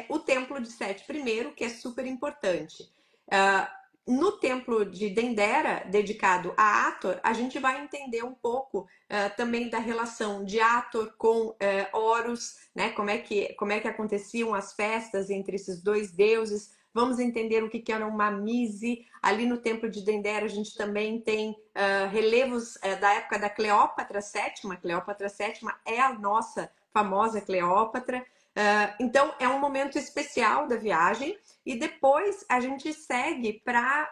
O templo de Sete I, que é super importante. No templo de Dendera, dedicado a Hathor, a gente vai entender um pouco também da relação de Hathor com Horus, né? Como é que aconteciam as festas entre esses dois deuses. Vamos entender o que era uma mise. Ali no templo de Dendera a gente também tem relevos da época da Cleópatra VII. Cleópatra VII é a nossa famosa Cleópatra. Então é um momento especial da viagem e depois a gente segue para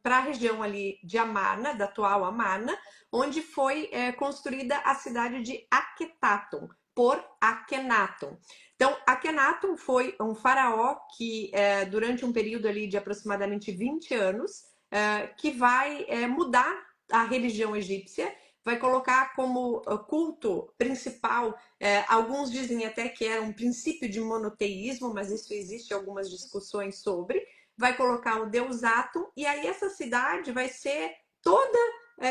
a região ali de Amarna, da atual Amarna, onde foi construída a cidade de Akhetaton, por Akhenaton. Então, Akhenaton foi um faraó que, durante um período ali de aproximadamente 20 anos, que vai mudar a religião egípcia, vai colocar como culto principal, alguns dizem até que era um princípio de monoteísmo, mas isso existe algumas discussões sobre, vai colocar o deus Atum, e aí essa cidade vai ser toda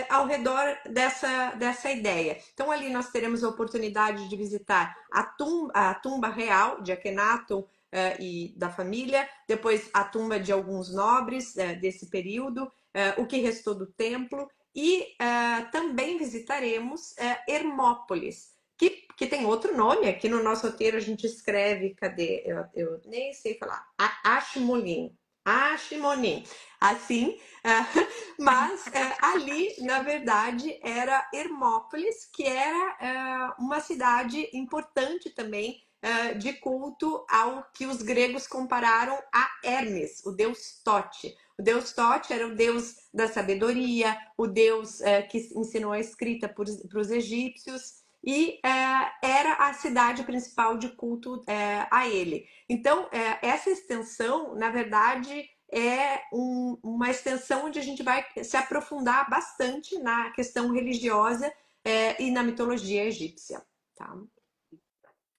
ao redor dessa ideia. Então, ali nós teremos a oportunidade de visitar a tumba real de Akhenaton e da família, depois a tumba de alguns nobres desse período, o que restou do templo, e também visitaremos Hermópolis, que tem outro nome. Aqui no nosso roteiro a gente escreve, cadê? Eu nem sei falar. Ashmolean. Ashimonin. Assim, mas ali, na verdade, era Hermópolis, que era uma cidade importante também de culto ao que os gregos compararam a Hermes, o deus Tote. O deus Tote era o deus da sabedoria, o deus que ensinou a escrita para os egípcios e era a cidade principal de culto a ele. Então, essa extensão, na verdade, é uma extensão onde a gente vai se aprofundar bastante na questão religiosa e na mitologia egípcia. Tá?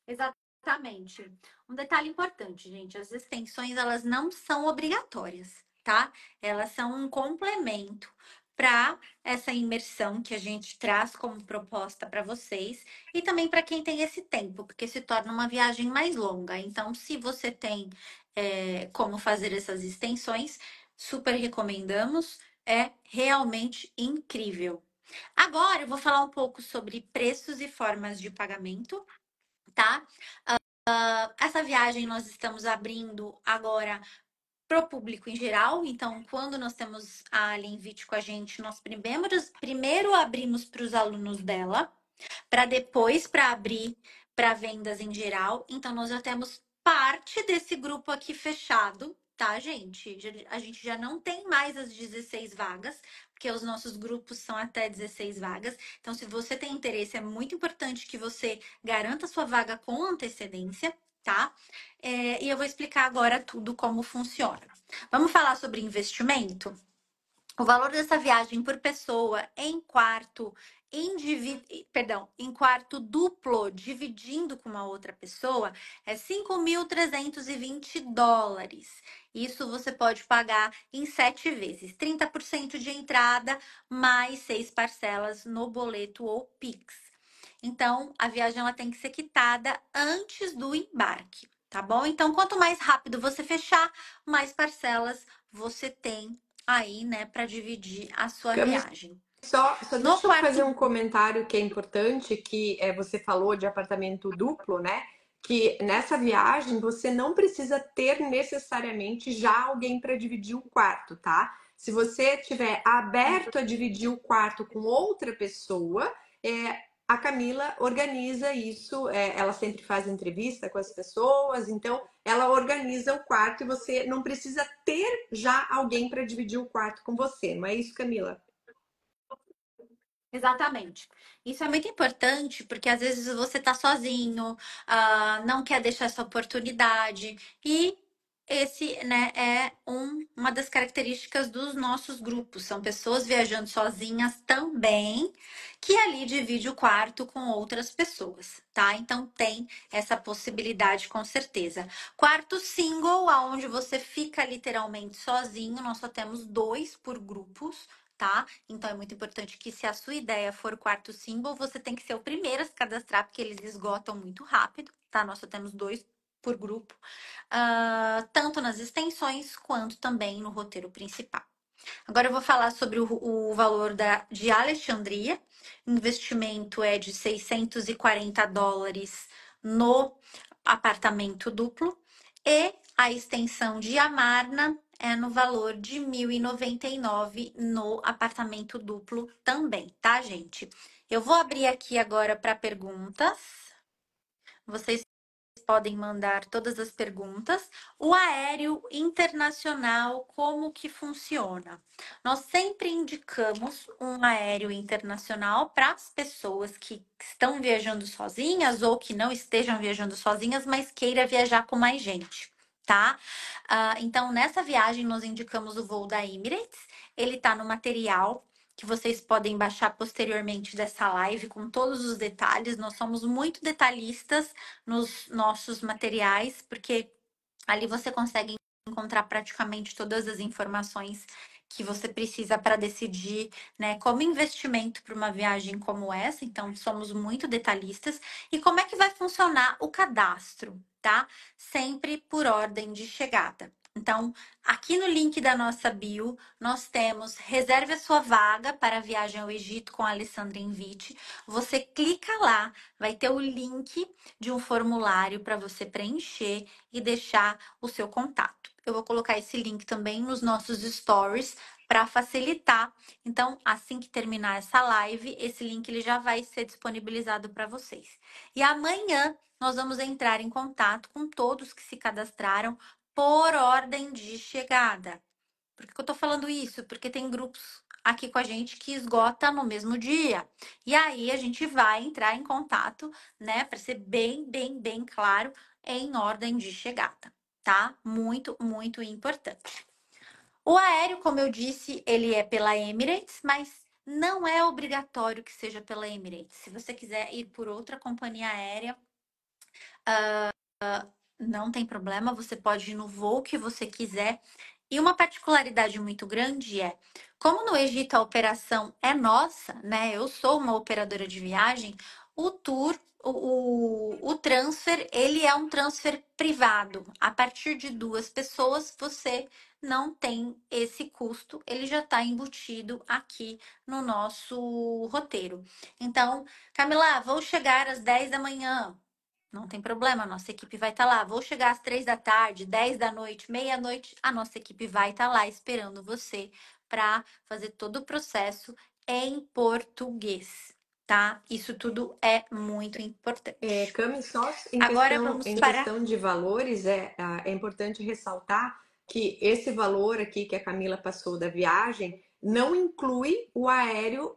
Exatamente. Um detalhe importante, gente, as extensões elas não são obrigatórias, tá? Elas são um complemento para essa imersão que a gente traz como proposta para vocês e também para quem tem esse tempo, porque se torna uma viagem mais longa. Então, se você tem como fazer essas extensões, super recomendamos, é realmente incrível. Agora eu vou falar um pouco sobre preços e formas de pagamento, tá? Essa viagem nós estamos abrindo agora para o público em geral. Então, quando nós temos a Alinvite com a gente, nós primeiro abrimos para os alunos dela, para depois para abrir para vendas em geral. Então, nós já temos parte desse grupo aqui fechado, tá, gente? A gente já não tem mais as 16 vagas, porque os nossos grupos são até 16 vagas. Então, se você tem interesse, é muito importante que você garanta sua vaga com antecedência, tá? E eu vou explicar agora tudo como funciona. Vamos falar sobre investimento? O valor dessa viagem por pessoa em quarto em quarto duplo, dividindo com uma outra pessoa, é US$ 5.320. Isso você pode pagar em 7 vezes, 30% de entrada, mais 6 parcelas no boleto ou Pix. Então, a viagem ela tem que ser quitada antes do embarque, tá bom? Então, quanto mais rápido você fechar, mais parcelas você tem aí, né, para dividir a sua Camis, viagem. só No deixa eu fazer quarto, um comentário que é importante, que você falou de apartamento duplo, né? Que nessa viagem você não precisa ter necessariamente já alguém para dividir o quarto, tá? Se você tiver aberto a dividir o quarto com outra pessoa, a Camila organiza isso, ela sempre faz entrevista com as pessoas, então ela organiza o quarto e você não precisa ter já alguém para dividir o quarto com você, não é isso, Camila? Exatamente. Isso é muito importante porque às vezes você tá sozinho, não quer deixar essa oportunidade e esse, né, é uma das características dos nossos grupos. São pessoas viajando sozinhas também, que ali divide o quarto com outras pessoas, tá? Então tem essa possibilidade com certeza. Quarto single, aonde você fica literalmente sozinho, nós só temos dois por grupos. Tá? Então é muito importante que se a sua ideia for quarto single, você tem que ser o primeiro a se cadastrar, porque eles esgotam muito rápido, tá? Nós só temos dois por grupo, tanto nas extensões quanto também no roteiro principal. Agora eu vou falar sobre o valor de Alexandria. O investimento é de US$ 640 no apartamento duplo. E a extensão de Amarna é no valor de 1.099 no apartamento duplo também, tá, gente? Eu vou abrir aqui agora para perguntas. Vocês podem mandar todas as perguntas. O aéreo internacional, como que funciona? Nós sempre indicamos um aéreo internacional para as pessoas que estão viajando sozinhas ou que não estejam viajando sozinhas, mas queira viajar com mais gente. Tá? Então, nessa viagem, nós indicamos o voo da Emirates. Ele está no material que vocês podem baixar posteriormente dessa live com todos os detalhes. Nós somos muito detalhistas nos nossos materiais, porque ali você consegue encontrar praticamente todas as informações que você precisa para decidir, né, como investimento para uma viagem como essa. Então, somos muito detalhistas. E como é que vai funcionar o cadastro, tá? Sempre por ordem de chegada. Então, aqui no link da nossa bio, nós temos reserve a sua vaga para a viagem ao Egito com a Alessandra Invite. Você clica lá, vai ter o link de um formulário para você preencher e deixar o seu contato. Eu vou colocar esse link também nos nossos stories para facilitar. Então, assim que terminar essa live, esse link ele já vai ser disponibilizado para vocês. E amanhã nós vamos entrar em contato com todos que se cadastraram por ordem de chegada. Por que eu tô falando isso? Porque tem grupos aqui com a gente que esgota no mesmo dia. E aí a gente vai entrar em contato, né, para ser bem claro, em ordem de chegada, tá? Muito, muito importante. O aéreo, como eu disse, ele é pela Emirates, mas não é obrigatório que seja pela Emirates. Se você quiser ir por outra companhia aérea, não tem problema, você pode ir no voo que você quiser. E uma particularidade muito grande é, como no Egito a operação é nossa, né? Eu sou uma operadora de viagem, o tour, o transfer, ele é um transfer privado. A partir de duas pessoas, você não tem esse custo, ele já está embutido aqui no nosso roteiro. Então, Camila, vou chegar às 10 da manhã. Não tem problema, a nossa equipe vai estar lá. Vou chegar às 3 da tarde, 10 da noite, meia-noite, a nossa equipe vai estar lá esperando você para fazer todo o processo em português, tá? Isso tudo é muito importante. Cami, só Agora vamos em para. questão de valores, é importante ressaltar que esse valor aqui que a Camila passou da viagem não inclui o aéreo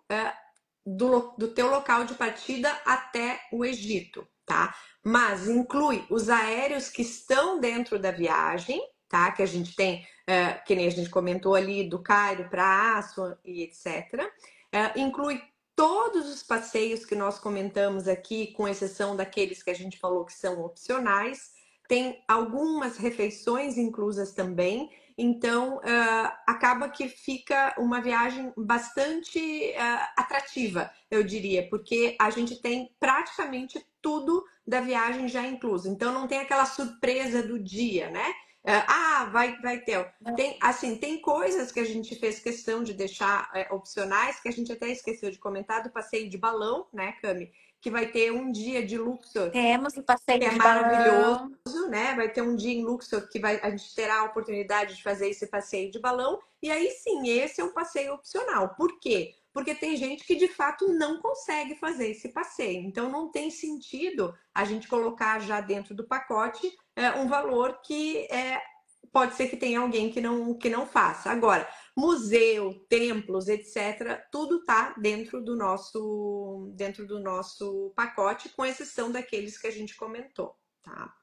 do teu local de partida até o Egito, tá? Mas inclui os aéreos que estão dentro da viagem, tá? Que a gente tem, que nem a gente comentou ali, do Cairo para Aswan e etc. Inclui todos os passeios que nós comentamos aqui, com exceção daqueles que a gente falou que são opcionais, tem algumas refeições inclusas também, então acaba que fica uma viagem bastante atrativa, eu diria, porque a gente tem praticamente tudo da viagem já incluso, então não tem aquela surpresa do dia, né? Vai ter. Tem, assim, tem coisas que a gente fez questão de deixar opcionais, que a gente até esqueceu de comentar, do passeio de balão, né, Cami? que vai ter um dia de Luxor Temos o que passeio é de maravilhoso, balão. né? Vai ter um dia em Luxor que a gente terá a oportunidade de fazer esse passeio de balão. E aí sim, esse é um passeio opcional. Por quê? Porque tem gente que de fato não consegue fazer esse passeio. Então não tem sentido a gente colocar já dentro do pacote um valor que pode ser que tenha alguém que não faça. Agora, museu, templos, etc., tudo está dentro do nosso pacote, com exceção daqueles que a gente comentou, tá?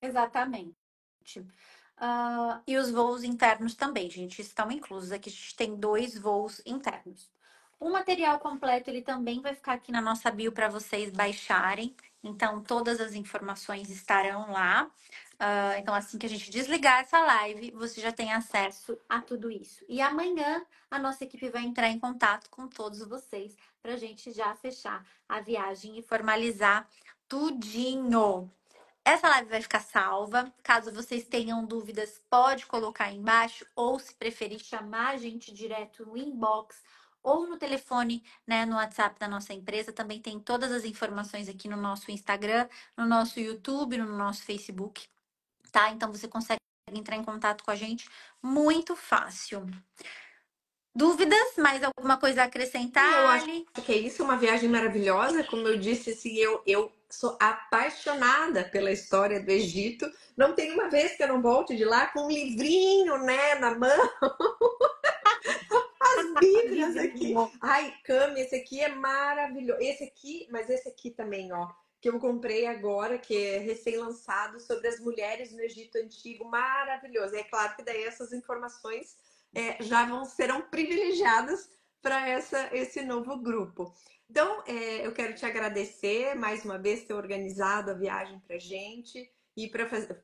Exatamente. E os voos internos também, gente, estão inclusos. Aqui a gente tem 2 voos internos. O material completo, ele também vai ficar aqui na nossa bio para vocês baixarem. Então, todas as informações estarão lá. Então, assim que a gente desligar essa live, você já tem acesso a tudo isso. E amanhã, a nossa equipe vai entrar em contato com todos vocês para a gente já fechar a viagem e formalizar tudinho. Essa live vai ficar salva. Caso vocês tenham dúvidas, pode colocar aí embaixo, ou se preferir, chamar a gente direto no inbox ou no telefone, né, no WhatsApp da nossa empresa. Também tem todas as informações aqui no nosso Instagram, no nosso YouTube, no nosso Facebook, tá? Então você consegue entrar em contato com a gente muito fácil. Dúvidas? Mais alguma coisa a E eu acrescentar, acho Ali? que é isso, uma viagem maravilhosa. Como eu disse, assim, eu sou apaixonada pela história do Egito. Não tem uma vez que eu não volte de lá com um livrinho, né, na mão. As Bíblias aqui. Livrinho. Ai, Cami, esse aqui é maravilhoso. Esse aqui, mas esse aqui também, ó, que eu comprei agora, que é recém-lançado, sobre as mulheres no Egito Antigo, maravilhoso. É claro que daí essas informações serão privilegiadas para esse novo grupo. Então, eu quero te agradecer mais uma vez ter organizado a viagem para gente e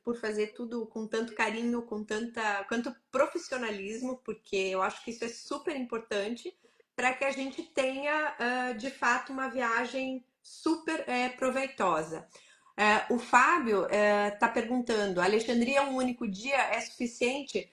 por fazer tudo com tanto carinho, quanto profissionalismo, porque eu acho que isso é super importante para que a gente tenha, de fato, uma viagem super proveitosa. O Fábio está perguntando: Alexandria um único dia é suficiente?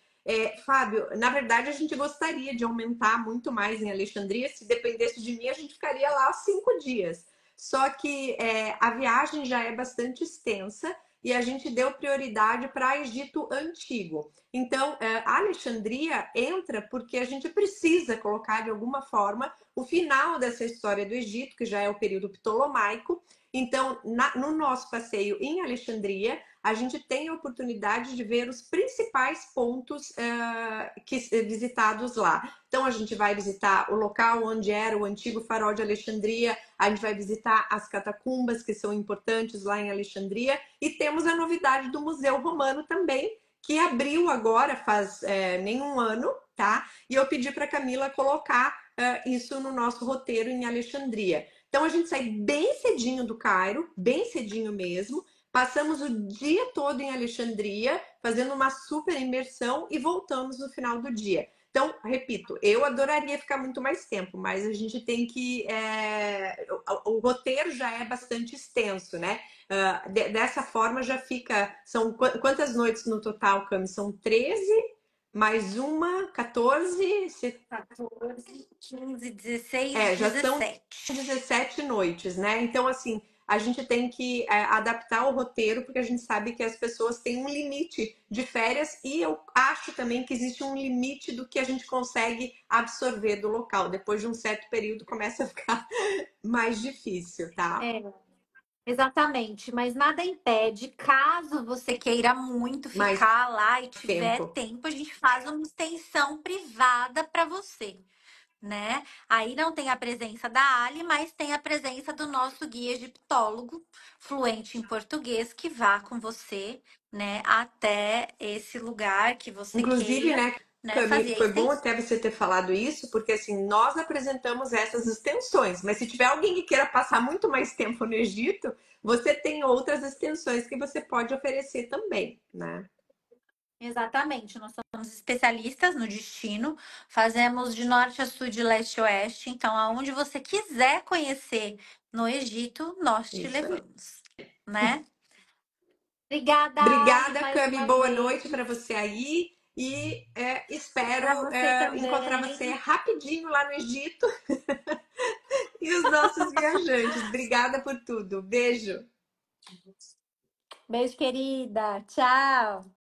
Fábio, na verdade a gente gostaria de aumentar muito mais em Alexandria. Se dependesse de mim, a gente ficaria lá 5 dias. Só que a viagem já é bastante extensa e a gente deu prioridade para Egito Antigo. Então, a Alexandria entra porque a gente precisa colocar de alguma forma o final dessa história do Egito, que já é o período ptolomaico. Então, no nosso passeio em Alexandria, a gente tem a oportunidade de ver os principais pontos visitados lá. Então, a gente vai visitar o local onde era o antigo farol de Alexandria, a gente vai visitar as catacumbas, que são importantes lá em Alexandria, e temos a novidade do Museu Romano também, que abriu agora, faz nem um ano, tá? E eu pedi para Camila colocar isso no nosso roteiro em Alexandria. Então, a gente sai bem cedinho do Cairo, bem cedinho mesmo, passamos o dia todo em Alexandria, fazendo uma super imersão e voltamos no final do dia. Então, repito, eu adoraria ficar muito mais tempo, mas a gente tem que. O roteiro já é bastante extenso, né? Dessa forma já fica. São quantas noites no total, Cami? São 13, mais uma, 14. 14, 15, 16, Já são 17. 17 noites, né? Então, assim, a gente tem que adaptar o roteiro, porque a gente sabe que as pessoas têm um limite de férias e eu acho também que existe um limite do que a gente consegue absorver do local. Depois de um certo período começa a ficar mais difícil, tá? É, exatamente, mas nada impede, caso você queira muito Mais ficar lá e tiver tempo. tempo, a gente faz uma extensão privada para você, né? Aí não tem a presença da Ali, mas tem a presença do nosso guia egiptólogo, fluente em português, que vá com você, né, até esse lugar que você Inclusive, queira, né, né, Cami, fazer a foi bom extensão. até você ter falado isso, porque assim, nós apresentamos essas extensões, mas se tiver alguém que queira passar muito mais tempo no Egito, você tem outras extensões que você pode oferecer também, né? Exatamente, nós somos especialistas no destino, fazemos de norte a sul, de leste a oeste, então aonde você quiser conhecer no Egito, nós te Isso aí. levamos, né? Obrigada, Ali, Obrigada, mais Cami, uma boa vez. noite para você aí e Para espero você encontrar também. você rapidinho lá no Egito e e os nossos viajantes. Obrigada por tudo. Beijo. Beijo, querida. Tchau.